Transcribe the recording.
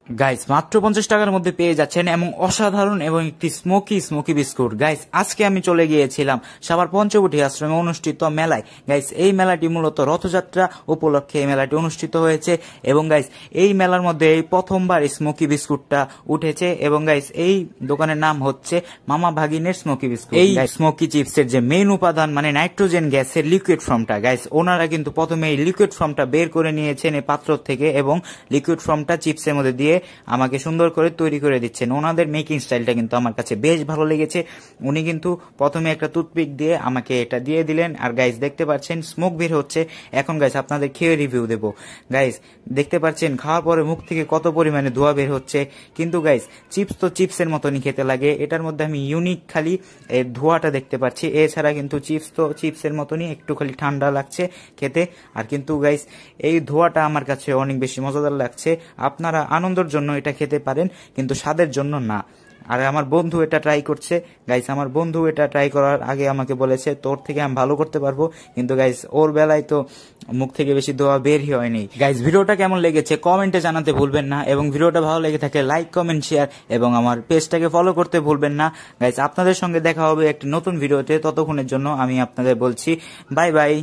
Guys মাত্র 50 টাকার মধ্যে পেয়ে যাচ্ছেন এবং অসাধারণ এবং একটি স্মোকি বিস্কুট। গাইস আজকে আমি চলে গিয়েছিলাম সাভার পঞ্চবটি আশ্রমে অনুষ্ঠিত মেলায়। গাইস এই মেলাটি মূলত রথযাত্রা উপলক্ষে এই মেলাটি অনুষ্ঠিত হয়েছে এবং গাইস এই মেলার মধ্যে এই প্রথমবার স্মোকি বিস্কুটটা উঠেছে এবং গাইস এই দোকানের নাম হচ্ছে মামা ভাগিনের স্মোকি বিস্কুট। এই স্মোকি চিপসের যে মেইন উপাদান মানে নাইট্রোজেন গ্যাসের লিকুইড ফর্মটা, গাইস ওনারা কিন্তু প্রথমে এই লিকুইড ফর্মটা বের করে নিয়েছেন এই পাত্র থেকে এবং লিকুইড ফর্মটা চিপসের মধ্যে দিয়ে আমাকে সুন্দর করে তৈরি করে দিচ্ছেন। ওনাদের মেকিং স্টাইলটা কিন্তু আমার কাছে বেশ ভালো লেগেছে। উনি কিন্তু প্রথমে একটা টুথপিক দিয়ে আমাকে এটা দিয়ে দিলেন আর গাইস দেখতে পাচ্ছেন স্মোক বের হচ্ছে। এখন গাইস আপনাদের খেয়ে রিভিউ দেব। গাইস দেখতে পাচ্ছেন খাওয়ার পরে মুখ থেকে কত পরিমাণে ধোঁয়া বের হচ্ছে, কিন্তু গাইস চিপস তো চিপসের মতনই খেতে লাগে। এটার মধ্যে আমি ইউনিক খালি এর ধোঁয়াটা দেখতে পাচ্ছি, এছাড়া কিন্তু চিপস তো চিপসের মতনই একটু খালি ঠান্ডা লাগছে খেতে। আর কিন্তু গাইস এই ধোঁয়াটা আমার কাছে অনেক বেশি মজাদার লাগছে। আপনারা আনন্দের জন্য এটা খেতে পারেন কিন্তু স্বাদের জন্য না। আর আমার বন্ধু এটা ট্রাই করছে। গাইস আমার বন্ধু এটা ট্রাই করার আগে আমাকে বলেছে তোর থেকে আমি ভালো করতে পারবো, কিন্তু গাইস ওর বেলায় তো মুখ থেকে বেশি ধোয়া বেরই হয়নি। গাইস ভিডিওটা কেমন লেগেছে কমেন্টে জানাতে ভুলবেন না এবং ভিডিওটা ভালো লেগে থাকলে লাইক কমেন্ট শেয়ার এবং আমার পেজটাকে ফলো করতে ভুলবেন না। গাইস আপনাদের সঙ্গে দেখা হবে একটি নতুন ভিডিওতে, ততক্ষণের জন্য আমি আপনাদের বলছি বাই বাই।